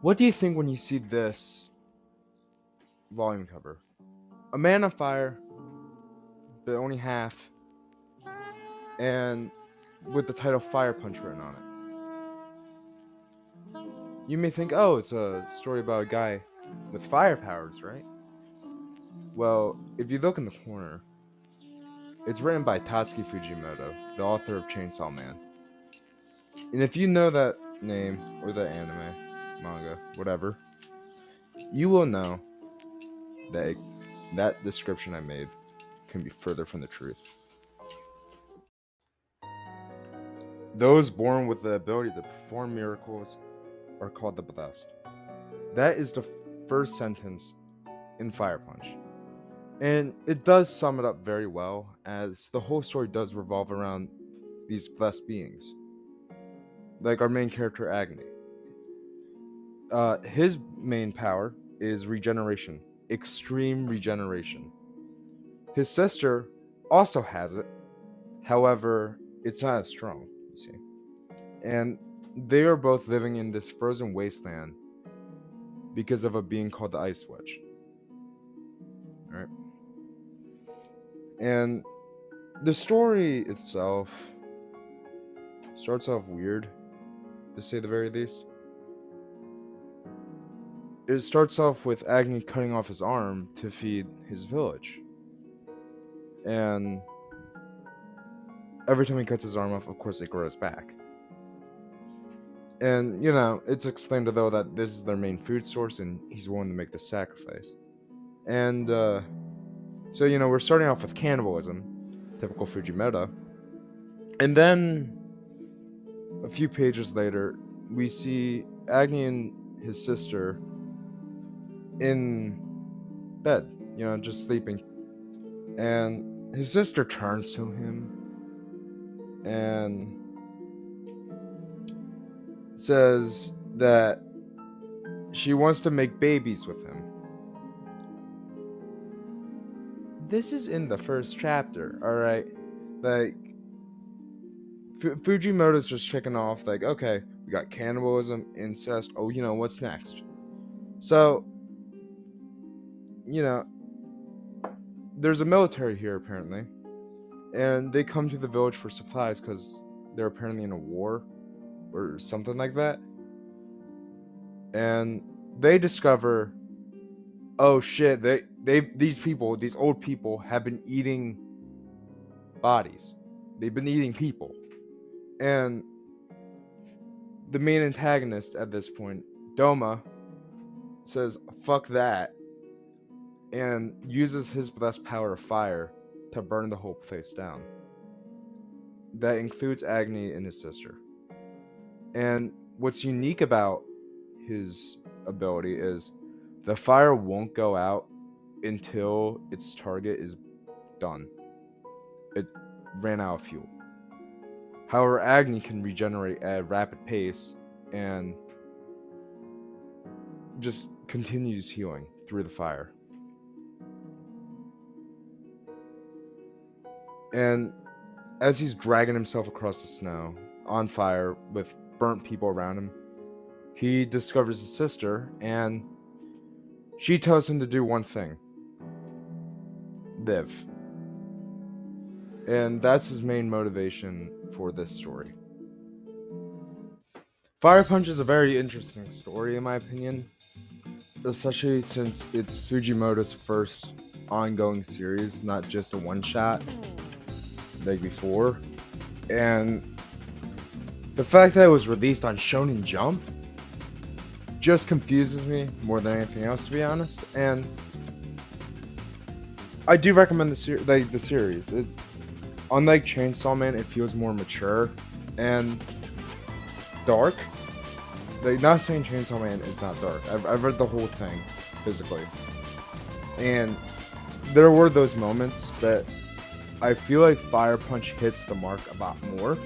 What do you think when you see this volume cover? A man on fire, but only half, and with the title Fire Punch written on it. You may think, oh, it's a story about a guy with fire powers, right? Well, if you look in the corner, it's written by Tatsuki Fujimoto, the author of Chainsaw Man. And if you know that name or the anime, manga, whatever, you will know that that description I made can be further from the truth. Those born with the ability to perform miracles are called the blessed. That is the first sentence in Fire Punch. And it does sum it up very well, as the whole story does revolve around these blessed beings. Like our main character, Agni. His main power is regeneration, extreme regeneration. His sister also has it, however, it's not as strong, you see. And they are both living in this frozen wasteland because of a being called the Ice Witch. Right? And the story itself starts off weird, to say the very least. It starts off with Agni cutting off his arm to feed his village. And every time he cuts his arm off, of course, it grows back. And, it's explained though that this is their main food source and he's willing to make the sacrifice. And, so, we're starting off with cannibalism, typical Fujimoto. And then, a few pages later, we see Agni and his sister in bed, just sleeping. And his sister turns to him and says that she wants to make babies with him. This is in the first chapter, alright? Like, Fujimoto's just checking off, like, okay, we got cannibalism, incest, oh, what's next? So, you know, there's a military here, apparently, and they come to the village for supplies because they're apparently in a war or something like that. And they discover, oh shit, these old people have been eating bodies. They've been eating people. And the main antagonist at this point, Doma, says fuck that and uses his blessed power of fire to burn the whole place down. That includes Agni and his sister. And what's unique about his ability is the fire won't go out until its target is done. It ran out of fuel. However, Agni can regenerate at a rapid pace and just continues healing through the fire. And as he's dragging himself across the snow, on fire, with burnt people around him, he discovers his sister, and she tells him to do one thing: live. And that's his main motivation for this story. Fire Punch is a very interesting story, in my opinion, especially since it's Fujimoto's first ongoing series, not just a one-shot like before. And the fact that it was released on Shonen Jump just confuses me more than anything else, to be honest. And I do recommend the series. Unlike Chainsaw Man, it feels more mature and dark. Like, not saying Chainsaw Man is not dark. I've read the whole thing physically, and there were those moments, but I feel like Fire Punch hits the mark a lot more.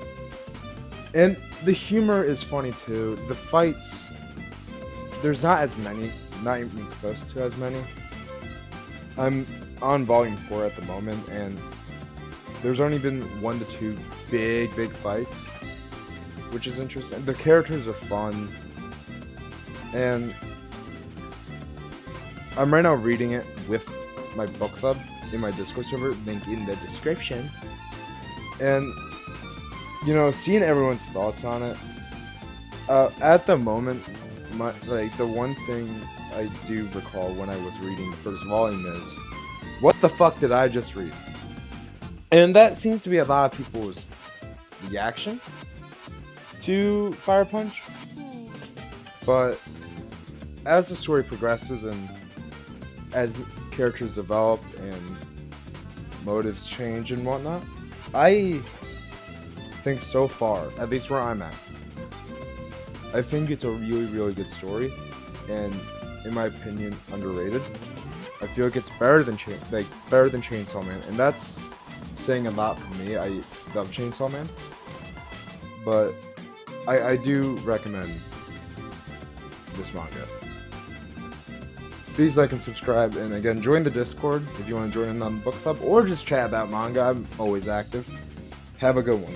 And the humor is funny too. The fights, there's not as many, not even close to as many. I'm on volume 4 at the moment, and there's only been 1 to 2 big fights, which is interesting. The characters are fun, And I'm right now reading it with my book club in my Discord server, link in the description. And seeing everyone's thoughts on it, at the moment, the one thing I do recall when I was reading the first volume is, what the fuck did I just read? And that seems to be a lot of people's reaction to Fire Punch. But as the story progresses and as characters develop and motives change and whatnot, I think so far, at least where I'm at, I think it's a really, really good story, and in my opinion, underrated. I feel like it's better than Chainsaw Man, and that's saying a lot for me. I love Chainsaw Man, but I do recommend this manga. Please like and subscribe, and again, join the Discord if you want to join in on the book club, or just chat about manga. I'm always active. Have a good one.